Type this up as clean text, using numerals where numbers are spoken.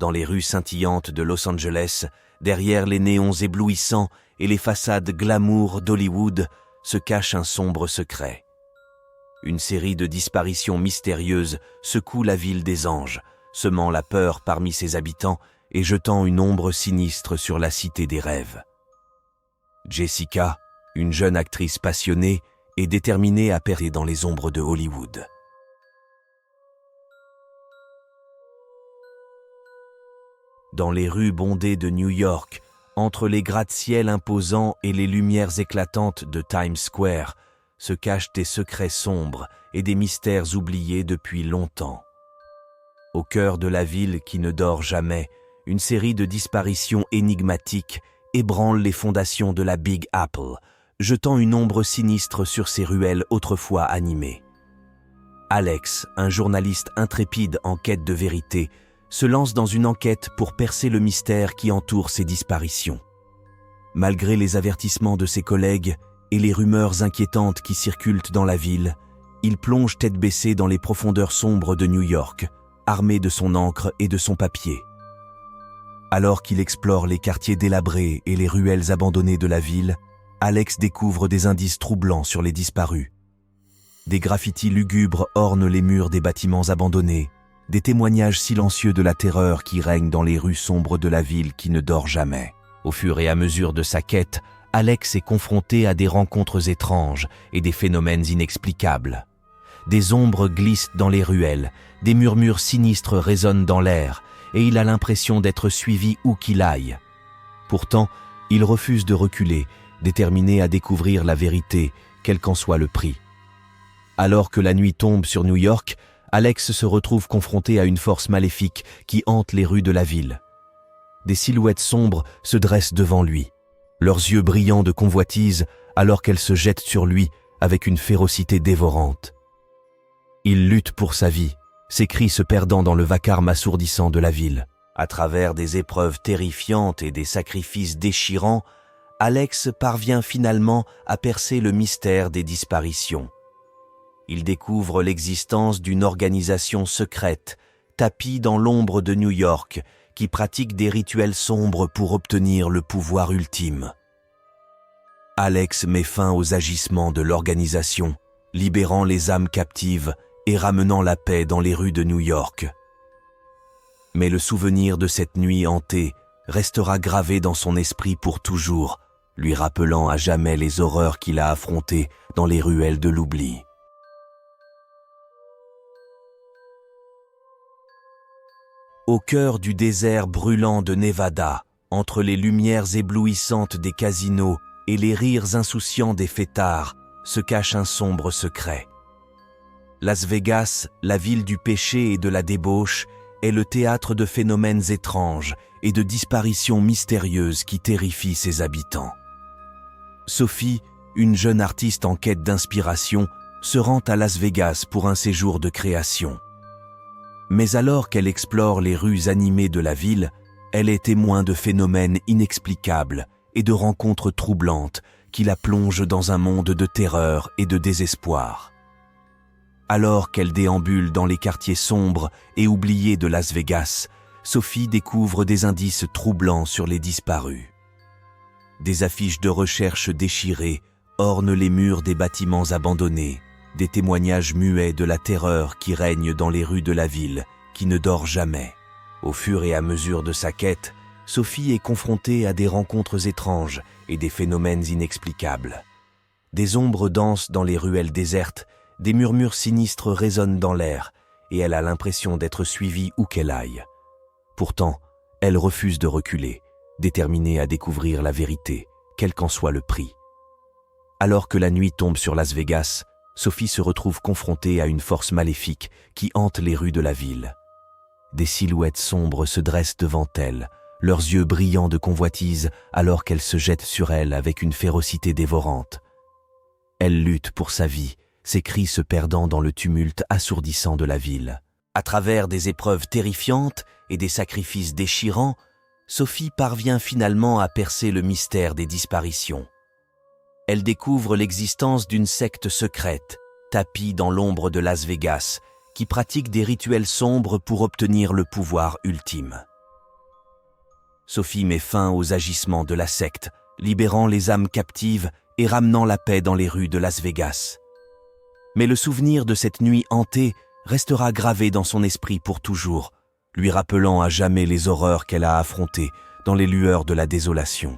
dans les rues scintillantes de Los Angeles, derrière les néons éblouissants et les façades glamour d'Hollywood, se cache un sombre secret. Une série de disparitions mystérieuses secoue la ville des anges, semant la peur parmi ses habitants et jetant une ombre sinistre sur la cité des rêves. Jessica, une jeune actrice passionnée, est déterminée à percer dans les ombres de Hollywood. Dans les rues bondées de New York, entre les gratte-ciels imposants et les lumières éclatantes de Times Square, se cachent des secrets sombres et des mystères oubliés depuis longtemps. Au cœur de la ville qui ne dort jamais, une série de disparitions énigmatiques ébranle les fondations de la Big Apple, jetant une ombre sinistre sur ces ruelles autrefois animées. Alex, un journaliste intrépide en quête de vérité, se lance dans une enquête pour percer le mystère qui entoure ces disparitions. Malgré les avertissements de ses collègues et les rumeurs inquiétantes qui circulent dans la ville, il plonge tête baissée dans les profondeurs sombres de New York, armé de son encre et de son papier. Alors qu'il explore les quartiers délabrés et les ruelles abandonnées de la ville, Alex découvre des indices troublants sur les disparus. Des graffitis lugubres ornent les murs des bâtiments abandonnés, des témoignages silencieux de la terreur qui règne dans les rues sombres de la ville qui ne dort jamais. Au fur et à mesure de sa quête, Alex est confronté à des rencontres étranges et des phénomènes inexplicables. Des ombres glissent dans les ruelles, des murmures sinistres résonnent dans l'air, et il a l'impression d'être suivi où qu'il aille. Pourtant, il refuse de reculer, déterminé à découvrir la vérité, quel qu'en soit le prix. Alors que la nuit tombe sur New York, Alex se retrouve confronté à une force maléfique qui hante les rues de la ville. Des silhouettes sombres se dressent devant lui, leurs yeux brillants de convoitise alors qu'elles se jettent sur lui avec une férocité dévorante. Il lutte pour sa vie, ses cris se perdant dans le vacarme assourdissant de la ville. À travers des épreuves terrifiantes et des sacrifices déchirants, Alex parvient finalement à percer le mystère des disparitions. Il découvre l'existence d'une organisation secrète, tapie dans l'ombre de New York, qui pratique des rituels sombres pour obtenir le pouvoir ultime. Alex met fin aux agissements de l'organisation, libérant les âmes captives et ramenant la paix dans les rues de New York. Mais le souvenir de cette nuit hantée restera gravé dans son esprit pour toujours, lui rappelant à jamais les horreurs qu'il a affrontées dans les ruelles de l'oubli. Au cœur du désert brûlant de Nevada, entre les lumières éblouissantes des casinos et les rires insouciants des fêtards, se cache un sombre secret. Las Vegas, la ville du péché et de la débauche, est le théâtre de phénomènes étranges et de disparitions mystérieuses qui terrifient ses habitants. Sophie, une jeune artiste en quête d'inspiration, se rend à Las Vegas pour un séjour de création. Mais alors qu'elle explore les rues animées de la ville, elle est témoin de phénomènes inexplicables et de rencontres troublantes qui la plongent dans un monde de terreur et de désespoir. Alors qu'elle déambule dans les quartiers sombres et oubliés de Las Vegas, Sophie découvre des indices troublants sur les disparus. Des affiches de recherche déchirées ornent les murs des bâtiments abandonnés, des témoignages muets de la terreur qui règne dans les rues de la ville, qui ne dort jamais. Au fur et à mesure de sa quête, Sophie est confrontée à des rencontres étranges et des phénomènes inexplicables. Des ombres dansent dans les ruelles désertes, des murmures sinistres résonnent dans l'air, et elle a l'impression d'être suivie où qu'elle aille. Pourtant, elle refuse de reculer, déterminée à découvrir la vérité, quel qu'en soit le prix. Alors que la nuit tombe sur Las Vegas, Sophie se retrouve confrontée à une force maléfique qui hante les rues de la ville. Des silhouettes sombres se dressent devant elle, leurs yeux brillants de convoitise alors qu'elles se jettent sur elle avec une férocité dévorante. Elle lutte pour sa vie, ses cris se perdant dans le tumulte assourdissant de la ville. À travers des épreuves terrifiantes et des sacrifices déchirants, Sophie parvient finalement à percer le mystère des disparitions. Elle découvre l'existence d'une secte secrète, tapie dans l'ombre de Las Vegas, qui pratique des rituels sombres pour obtenir le pouvoir ultime. Sophie met fin aux agissements de la secte, libérant les âmes captives et ramenant la paix dans les rues de Las Vegas. Mais le souvenir de cette nuit hantée restera gravé dans son esprit pour toujours, lui rappelant à jamais les horreurs qu'elle a affrontées dans les lueurs de la désolation.